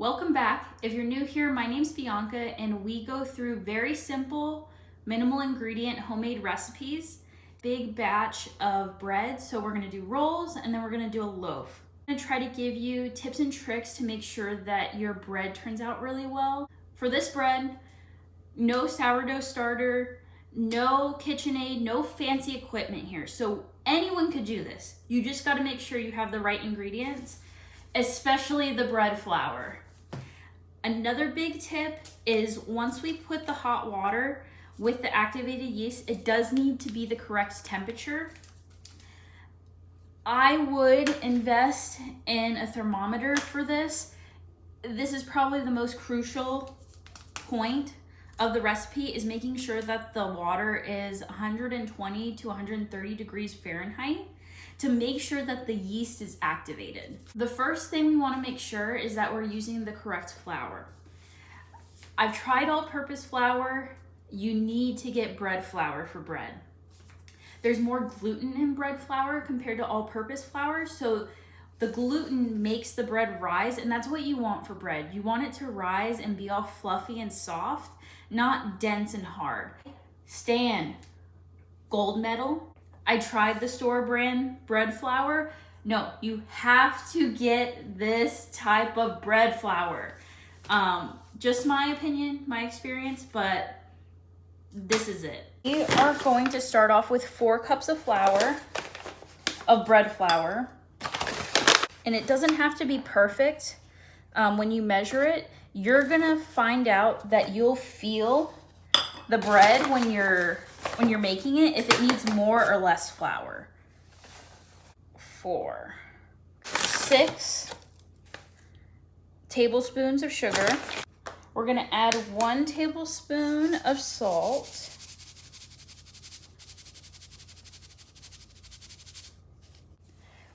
Welcome back. If you're new here, my name's Bianca and we go through very simple, minimal ingredient homemade recipes. Big batch of bread, so we're gonna do rolls and then we're gonna do a loaf. I'm gonna try to give you tips and tricks to make sure that your bread turns out really well. For this bread, no sourdough starter, no KitchenAid, no fancy equipment here. So anyone could do this. You just gotta make sure you have the right ingredients, especially the bread flour. Another big tip is once we put the hot water with the activated yeast, it does need to be the correct temperature. I would invest in a thermometer for this. This is probably the most crucial point of the recipe, is making sure that the water is 120 to 130 degrees Fahrenheit to make sure that the yeast is activated. The first thing we want to make sure is that we're using the correct flour. I've tried all-purpose flour. You need to get bread flour for bread. There's more gluten in bread flour compared to all-purpose flour, so the gluten makes the bread rise, and that's what you want for bread. You want it to rise and be all fluffy and soft, not dense and hard. Stan, gold medal. I tried the store brand bread flour. No, you have to get this type of bread flour. Just my opinion, my experience, but this is it. We are going to start off with 4 cups of flour, of bread flour. And it doesn't have to be perfect. When you measure it, you're gonna find out that you'll feel the bread when you're making it, if it needs more or less flour. 4, 6 tablespoons of sugar. We're gonna add 1 tablespoon of salt.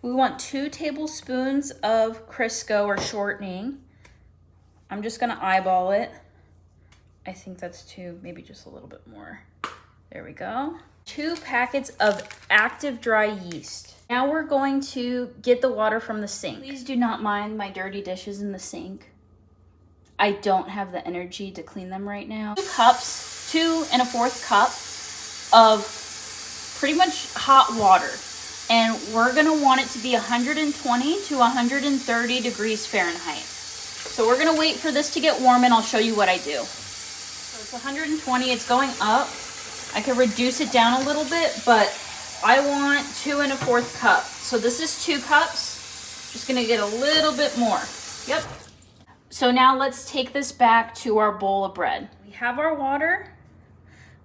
We want 2 tablespoons of Crisco or shortening. I'm just gonna eyeball it. I think that's 2, maybe just a little bit more. There we go. 2 packets of active dry yeast. Now we're going to get the water from the sink. Please do not mind my dirty dishes in the sink. I don't have the energy to clean them right now. 2 cups, 2 1/4 cup of pretty much hot water. And we're gonna want it to be 120 to 130 degrees Fahrenheit. So we're gonna wait for this to get warm and I'll show you what I do. So it's 120, it's going up. I could reduce it down a little bit, but I want 2 1/4 cup. So this is 2 cups. Just gonna get a little bit more. Yep. So now let's take this back to our bowl of bread. We have our water.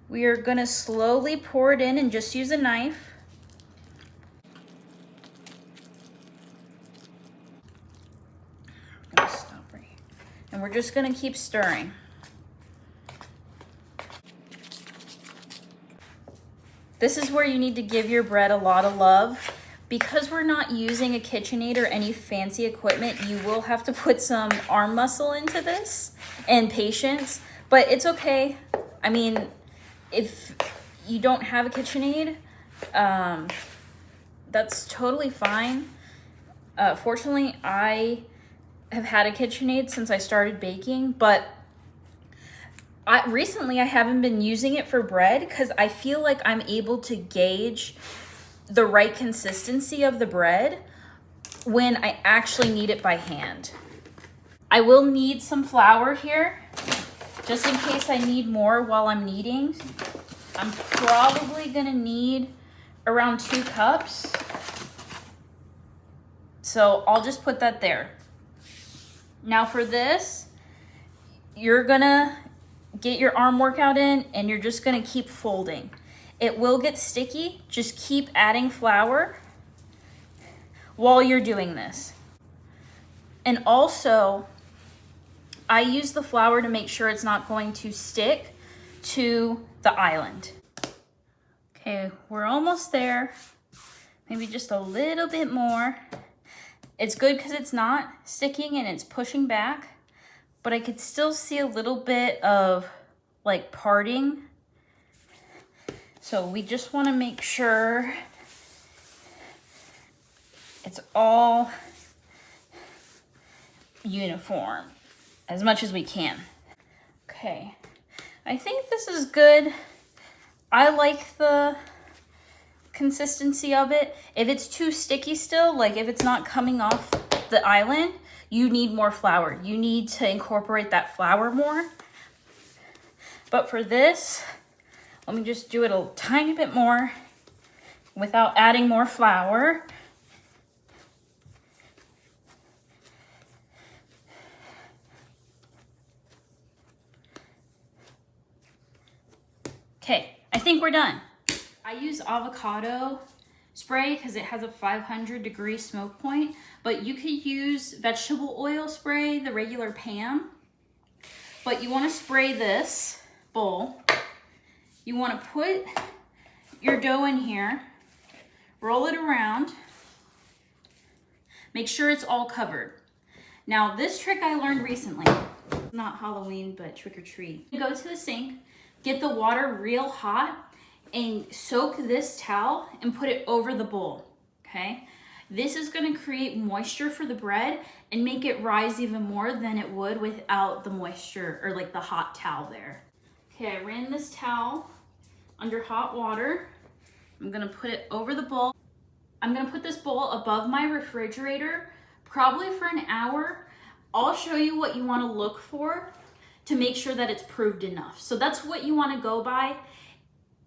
We are gonna slowly pour it in and just use a knife. I'm gonna stop right here. And we're just gonna keep stirring. This is where you need to give your bread a lot of love. Because we're not using a KitchenAid or any fancy equipment, you will have to put some arm muscle into this and patience, but it's okay. I mean, if you don't have a KitchenAid, that's totally fine. Fortunately, I have had a KitchenAid since I started baking, but recently I haven't been using it for bread because I feel like I'm able to gauge the right consistency of the bread when I actually knead it by hand. I will need some flour here, just in case I need more while I'm kneading. I'm probably gonna need around 2 cups. So I'll just put that there. Now for this, you're gonna get your arm workout in and you're just gonna keep folding. It will get sticky. Just keep adding flour while you're doing this. And also, I use the flour to make sure it's not going to stick to the island. Okay, we're almost there. Maybe just a little bit more. It's good because it's not sticking and it's pushing back, but I could still see a little bit of like parting. So we just want to make sure it's all uniform. as much as we can. Okay, I think this is good. I like the consistency of it. If it's too sticky still, like if it's not coming off the island, you need more flour. You need to incorporate that flour more. But for this, let me just do it a tiny bit more without adding more flour. Okay, I think we're done. I use avocado spray because it has a 500-degree smoke point, but you could use vegetable oil spray, the regular Pam. But you want to spray this bowl. You want to put your dough in here, roll it around, make sure it's all covered. Now, this trick I learned recently, not Halloween, but trick or treat. You go to the sink, get the water real hot, and soak this towel and put it over the bowl, okay? This is gonna create moisture for the bread and make it rise even more than it would without the moisture or like the hot towel there. Okay, I ran this towel under hot water. I'm gonna put it over the bowl. I'm gonna put this bowl above my refrigerator, probably for an hour. I'll show you what you wanna look for to make sure that it's proved enough. So that's what you wanna go by.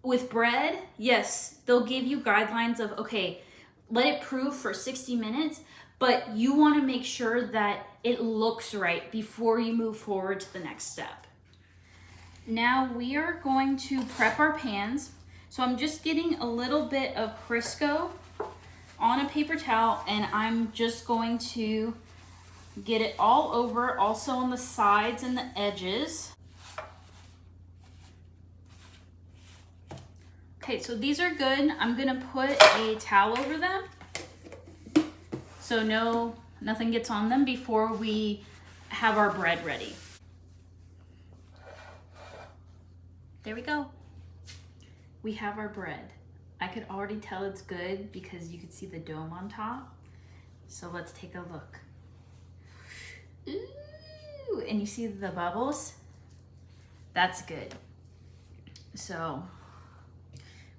With bread, yes, they'll give you guidelines of, okay, let it prove for 60 minutes, but you wanna make sure that it looks right before you move forward to the next step. Now we are going to prep our pans. So I'm just getting a little bit of Crisco on a paper towel, and I'm just going to get it all over, also on the sides and the edges. Okay, so these are good. I'm gonna put a towel over them so nothing gets on them before we have our bread ready. There we go. We have our bread. I could already tell it's good because you could see the dome on top. So let's take a look. Ooh, and you see the bubbles? That's good. So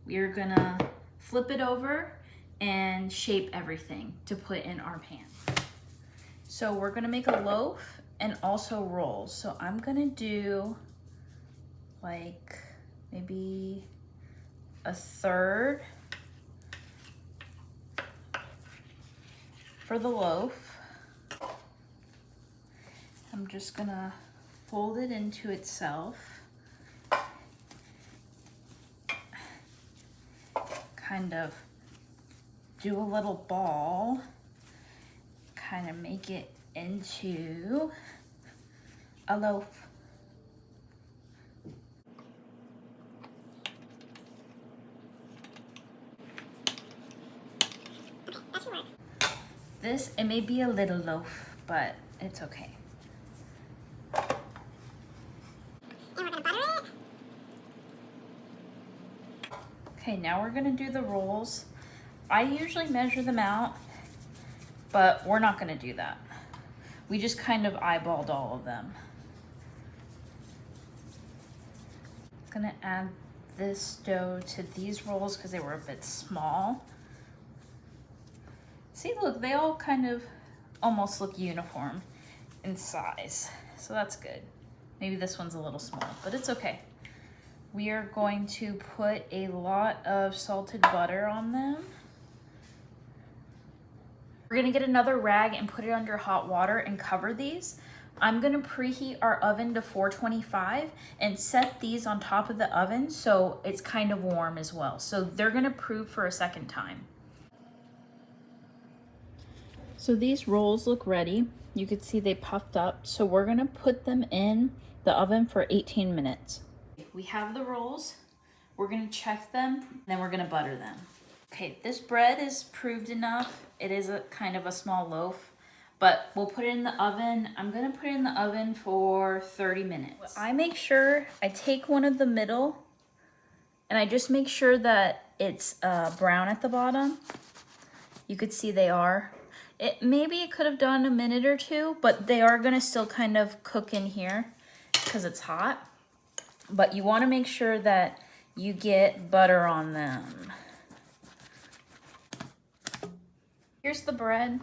we are gonna flip it over and shape everything to put in our pan. So we're gonna make a loaf and also rolls. So I'm gonna do like maybe a third for the loaf. I'm just gonna fold it into itself. Kind of do a little ball, kind of make it into a loaf. This, it may be a little loaf, but it's okay. And we're gonna butter it. Okay, now we're gonna do the rolls. I usually measure them out, but we're not gonna do that. We just kind of eyeballed all of them. Gonna add this dough to these rolls because they were a bit small. See, look, they all kind of almost look uniform in size, so that's good. Maybe this one's a little small, but it's okay. We are going to put a lot of salted butter on them. We're gonna get another rag and put it under hot water and cover these. I'm gonna preheat our oven to 425 and set these on top of the oven so it's kind of warm as well. So they're gonna prove for a second time. So these rolls look ready. You can see they puffed up. So we're gonna put them in the oven for 18 minutes. We have the rolls. We're gonna check them, then we're gonna butter them. Okay, this bread is proved enough. It is a kind of a small loaf, but we'll put it in the oven. I'm gonna put it in the oven for 30 minutes. I make sure I take one of the middle and I just make sure that it's brown at the bottom. You could see they are. Maybe it could have done a minute or two, but they are gonna still kind of cook in here because it's hot. But you wanna make sure that you get butter on them. Here's the bread.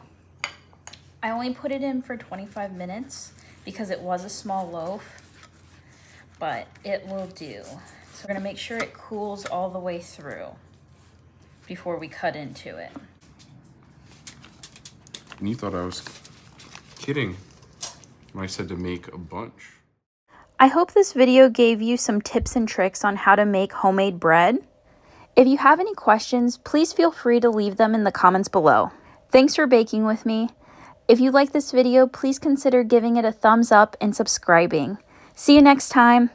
I only put it in for 25 minutes because it was a small loaf, but it will do. So we're gonna make sure it cools all the way through before we cut into it. And you thought I was kidding when I said to make a bunch. I hope this video gave you some tips and tricks on how to make homemade bread. If you have any questions, please feel free to leave them in the comments below. Thanks for baking with me. If you like this video, please consider giving it a thumbs up and subscribing. See you next time.